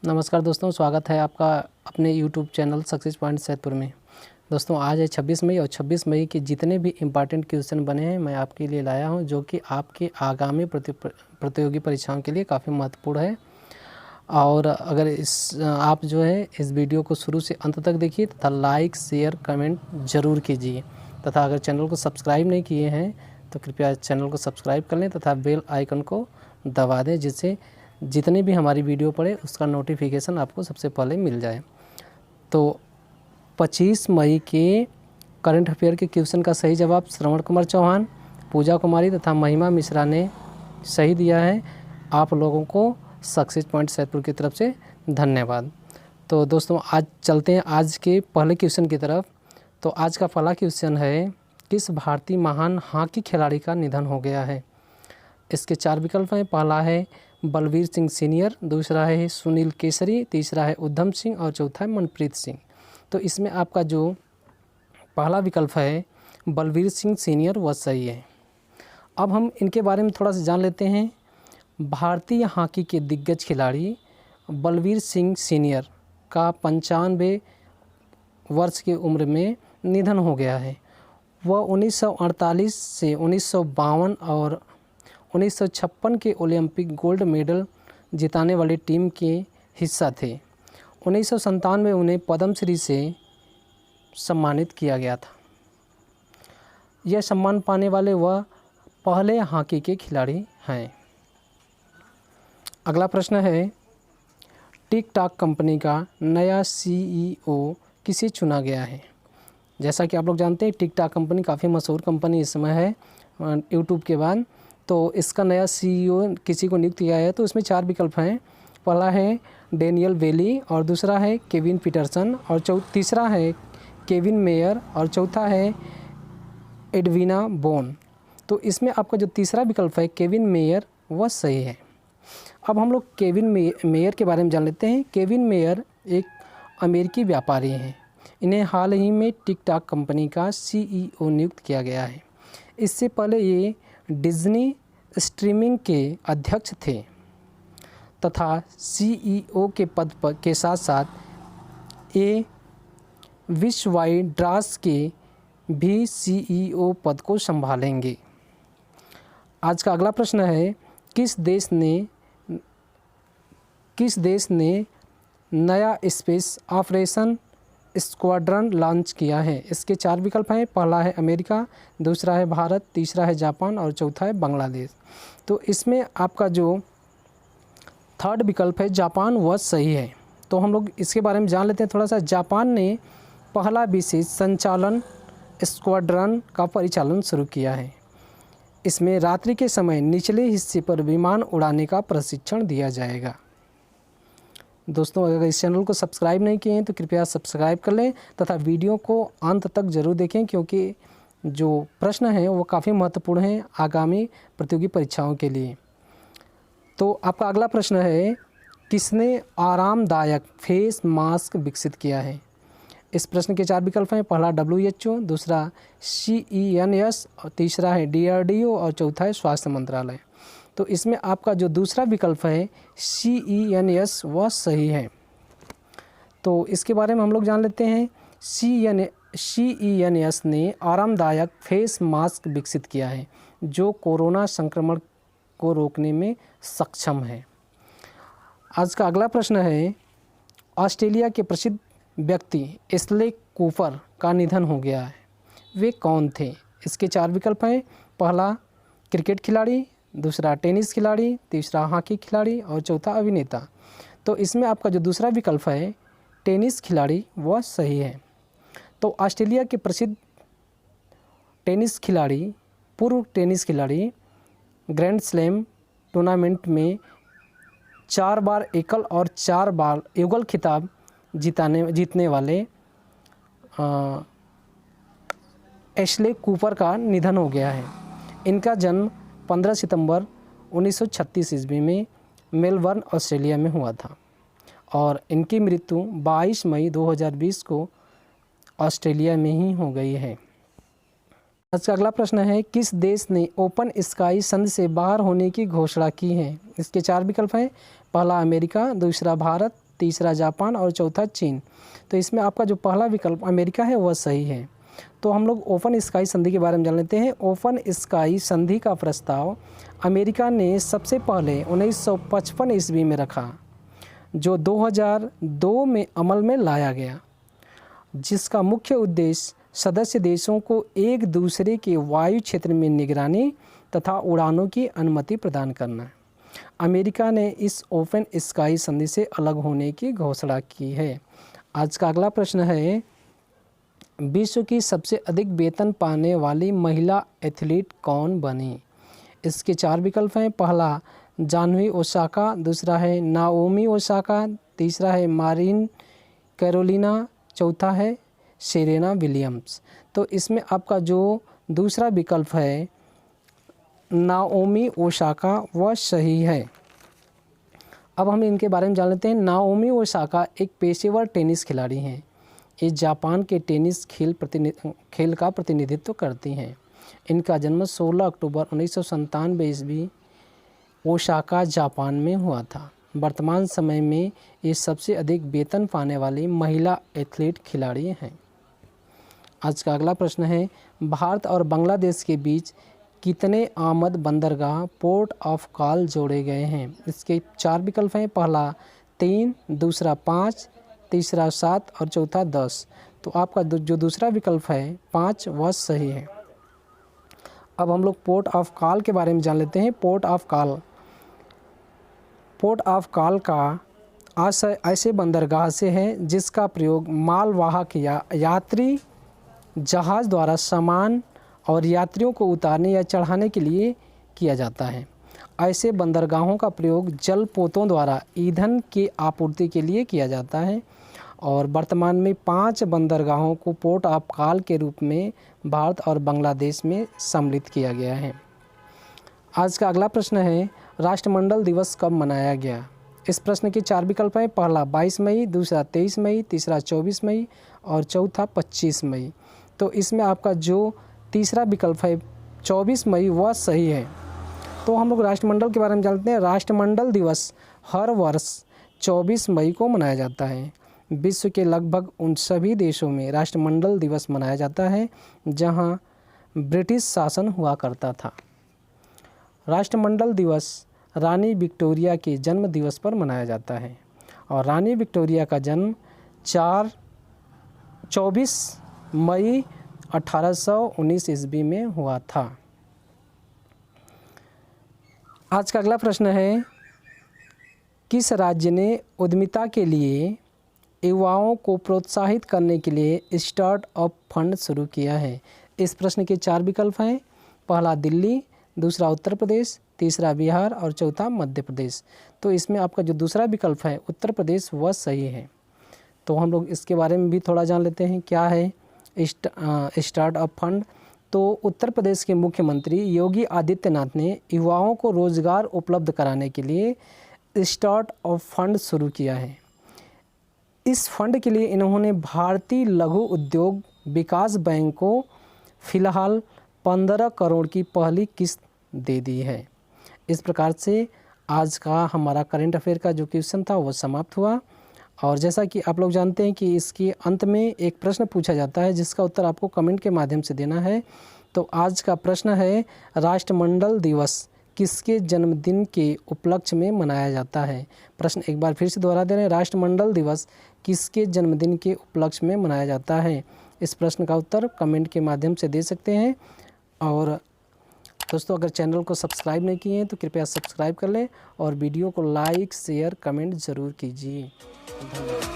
नमस्कार दोस्तों, स्वागत है आपका अपने YouTube channel success point Saidpur में। दोस्तों आज है 26 मई और 26 मई के जितने भी इम्पॉर्टेंट क्वेश्चन बने हैं मैं आपके लिए लाया हूं, जो कि आपके आगामी प्रतियोगी परीक्षाओं के लिए काफ़ी महत्वपूर्ण है। और अगर आप जो है इस वीडियो को शुरू से अंत तक देखिए तथा लाइक शेयर कमेंट ज़रूर कीजिए, तथा अगर चैनल को सब्सक्राइब नहीं किए हैं तो कृपया चैनल को सब्सक्राइब कर लें तथा बेल आइकन को दबा दें, जिससे जितनी भी हमारी वीडियो पड़े उसका नोटिफिकेशन आपको सबसे पहले मिल जाए। तो 25 मई के करंट अफेयर के क्वेश्चन का सही जवाब श्रवण कुमार चौहान, पूजा कुमारी तथा महिमा मिश्रा ने सही दिया है। आप लोगों को सक्सेस पॉइंट सैदपुर की तरफ से धन्यवाद। तो दोस्तों आज चलते हैं आज के पहले क्वेश्चन की तरफ। तो आज का पहला क्वेश्चन है, किस भारतीय महान हॉकी खिलाड़ी का निधन हो गया है? इसके 4 विकल्प हैं। पहला है बलवीर सिंह सीनियर, दूसरा है सुनील केसरी, तीसरा है उधम सिंह और चौथा है मनप्रीत सिंह। तो इसमें आपका जो पहला विकल्प है बलवीर सिंह सीनियर वह सही है। अब हम इनके बारे में थोड़ा सा जान लेते हैं। भारतीय हॉकी के दिग्गज खिलाड़ी बलवीर सिंह सीनियर का 95 वर्ष की उम्र में निधन हो गया है। वह 1948 से 1952 और 1956 के ओलंपिक गोल्ड मेडल जिताने वाली टीम के हिस्सा थे। 1997 में उन्हें पद्मश्री से सम्मानित किया गया था। यह सम्मान पाने वाले वह पहले हॉकी के खिलाड़ी हैं। अगला प्रश्न है, टिक टॉक कंपनी का नया CEO किसे चुना गया है? जैसा कि आप लोग जानते हैं टिक टॉक कंपनी काफ़ी मशहूर कंपनी इस समय है यूट्यूब के बाद। तो इसका नया CEO किसी को नियुक्त किया है। तो इसमें 4 विकल्प हैं। पहला है डेनियल वेली और दूसरा है केविन पीटरसन और तीसरा है केविन मेयर और चौथा है एडविना बोन। तो इसमें आपका जो तीसरा विकल्प है केविन मेयर वह सही है। अब हम लोग केविन मेयर के बारे में जान लेते हैं। केविन मेयर एक अमेरिकी व्यापारी हैं। इन्हें हाल ही में टिक टॉक कंपनी का CEO नियुक्त किया गया है। इससे पहले ये डिज्नी स्ट्रीमिंग के अध्यक्ष थे तथा CEO के पद पर के साथ साथ ये विश्ववाइड ड्रास के भी CEO पद को संभालेंगे। आज का अगला प्रश्न है, किस देश ने नया स्पेस ऑपरेशन स्क्वाड्रन लॉन्च किया है? इसके 4 विकल्प हैं। पहला है अमेरिका, दूसरा है भारत, तीसरा है जापान और चौथा है बांग्लादेश। तो इसमें आपका जो थर्ड विकल्प है जापान वह सही है। तो हम लोग इसके बारे में जान लेते हैं थोड़ा सा। जापान ने पहला विशेष संचालन स्क्वाड्रन का परिचालन शुरू किया है। इसमें रात्रि के समय निचले हिस्से पर विमान उड़ाने का प्रशिक्षण दिया जाएगा। दोस्तों अगर इस चैनल को सब्सक्राइब नहीं किए हैं तो कृपया सब्सक्राइब कर लें तथा वीडियो को अंत तक ज़रूर देखें, क्योंकि जो प्रश्न हैं वो काफ़ी महत्वपूर्ण हैं आगामी प्रतियोगी परीक्षाओं के लिए। तो आपका अगला प्रश्न है, किसने आरामदायक फेस मास्क विकसित किया है? इस प्रश्न के 4 विकल्प हैं। पहला WHO, दूसरा CENS और तीसरा है DRDO और चौथा है स्वास्थ्य मंत्रालय। तो इसमें आपका जो दूसरा विकल्प है CENS वह सही है। तो इसके बारे में हम लोग जान लेते हैं। CENS ने आरामदायक फेस मास्क विकसित किया है जो कोरोना संक्रमण को रोकने में सक्षम है। आज का अगला प्रश्न है, ऑस्ट्रेलिया के प्रसिद्ध व्यक्ति एशले कूपर का निधन हो गया है। वे कौन थे? इसके 4 विकल्प हैं। पहला क्रिकेट खिलाड़ी, दूसरा टेनिस खिलाड़ी, तीसरा हॉकी खिलाड़ी और चौथा अभिनेता। तो इसमें आपका जो दूसरा विकल्प है टेनिस खिलाड़ी वह सही है। तो ऑस्ट्रेलिया के प्रसिद्ध पूर्व टेनिस खिलाड़ी ग्रैंड स्लैम टूर्नामेंट में 4 बार एकल और 4 बार युगल खिताब जीतने वाले एशले कूपर का निधन हो गया है। इनका जन्म 15 सितंबर 1936 ईस्वी में मेलबर्न ऑस्ट्रेलिया में हुआ था और इनकी मृत्यु 22 मई 2020 को ऑस्ट्रेलिया में ही हो गई है। आज का अगला प्रश्न है, किस देश ने ओपन स्काई संधि से बाहर होने की घोषणा की है? इसके 4 विकल्प हैं। पहला अमेरिका, दूसरा भारत, तीसरा जापान और चौथा चीन। तो इसमें आपका जो पहला विकल्प अमेरिका है वह सही है। तो हम लोग ओपन स्काई संधि के बारे में जान लेते हैं। ओपन स्काई संधि का प्रस्ताव अमेरिका ने सबसे पहले 1955 ईस्वी में रखा, जो 2002 में अमल में लाया गया, जिसका मुख्य उद्देश्य सदस्य देशों को एक दूसरे के वायु क्षेत्र में निगरानी तथा उड़ानों की अनुमति प्रदान करना है। अमेरिका ने इस ओपन स्काई संधि से अलग होने की घोषणा की है। आज का अगला प्रश्न है, विश्व की सबसे अधिक वेतन पाने वाली महिला एथलीट कौन बनी? इसके 4 विकल्प हैं। पहला जाह्नवी ओसाका, दूसरा है नाओमी ओसाका, तीसरा है मारिन कैरोलिना, चौथा है सेरेना विलियम्स। तो इसमें आपका जो दूसरा विकल्प है नाओमी ओसाका वह सही है। अब हम इनके बारे में जान लेते हैं। नाओमी ओसाका एक पेशेवर टेनिस खिलाड़ी हैं। ये जापान के टेनिस खेल का प्रतिनिधित्व करती हैं। इनका जन्म 16 अक्टूबर 1997 ईस्वी ओसाका जापान में हुआ था। वर्तमान समय में ये सबसे अधिक वेतन पाने वाली महिला एथलीट खिलाड़ी हैं। आज का अगला प्रश्न है, भारत और बांग्लादेश के बीच कितने आमद बंदरगाह पोर्ट ऑफ कॉल जोड़े गए हैं? इसके 4 विकल्प हैं। पहला 3, दूसरा 5, तीसरा 7 और चौथा 10। तो आपका जो दूसरा विकल्प है 5 वह सही है। अब हम लोग पोर्ट ऑफ कॉल के बारे में जान लेते हैं। पोर्ट ऑफ कॉल का आशय ऐसे बंदरगाह से है जिसका प्रयोग मालवाहक या यात्री जहाज़ द्वारा सामान और यात्रियों को उतारने या चढ़ाने के लिए किया जाता है। ऐसे बंदरगाहों का प्रयोग जलपोतों द्वारा ईंधन की आपूर्ति के लिए किया जाता है और वर्तमान में 5 बंदरगाहों को पोर्ट ऑफ कॉल के रूप में भारत और बांग्लादेश में सम्मिलित किया गया है। आज का अगला प्रश्न है, राष्ट्रमंडल दिवस कब मनाया गया? इस प्रश्न के 4 विकल्प हैं। पहला 22 मई, दूसरा 23 मई, तीसरा 24 मई और चौथा 25 मई। तो इसमें आपका जो तीसरा विकल्प है 24 मई वह सही है। तो हम लोग राष्ट्रमंडल के बारे में जानते हैं। राष्ट्रमंडल दिवस हर वर्ष 24 मई को मनाया जाता है। विश्व के लगभग उन सभी देशों में राष्ट्रमंडल दिवस मनाया जाता है जहां ब्रिटिश शासन हुआ करता था। राष्ट्रमंडल दिवस रानी विक्टोरिया के जन्म दिवस पर मनाया जाता है और रानी विक्टोरिया का जन्म 24 मई 1819 ईस्वी में हुआ था। आज का अगला प्रश्न है, किस राज्य ने उद्यमिता के लिए युवाओं को प्रोत्साहित करने के लिए स्टार्टअप फंड शुरू किया है? इस प्रश्न के 4 विकल्प हैं। पहला दिल्ली, दूसरा उत्तर प्रदेश, तीसरा बिहार और चौथा मध्य प्रदेश। तो इसमें आपका जो दूसरा विकल्प है उत्तर प्रदेश वह सही है। तो हम लोग इसके बारे में भी थोड़ा जान लेते हैं, क्या है स्टार्टअप फंड। तो उत्तर प्रदेश के मुख्यमंत्री योगी आदित्यनाथ ने युवाओं को रोजगार उपलब्ध कराने के लिए स्टार्टअप फंड शुरू किया है। इस फंड के लिए इन्होंने भारतीय लघु उद्योग विकास बैंक को फिलहाल 15 करोड़ की पहली किस्त दे दी है। इस प्रकार से आज का हमारा करंट अफेयर का जो क्वेश्चन था वो समाप्त हुआ। और जैसा कि आप लोग जानते हैं कि इसके अंत में एक प्रश्न पूछा जाता है जिसका उत्तर आपको कमेंट के माध्यम से देना है। तो आज का प्रश्न है, राष्ट्रमंडल दिवस किसके जन्मदिन के उपलक्ष्य में मनाया जाता है? प्रश्न एक बार फिर से दोहरा दे रहे हैं, राष्ट्रमंडल दिवस किसके जन्मदिन के उपलक्ष्य में मनाया जाता है? इस प्रश्न का उत्तर कमेंट के माध्यम से दे सकते हैं। और दोस्तों, अगर चैनल को सब्सक्राइब नहीं किए हैं तो कृपया सब्सक्राइब कर लें और वीडियो को लाइक शेयर कमेंट ज़रूर कीजिए। धन्यवाद।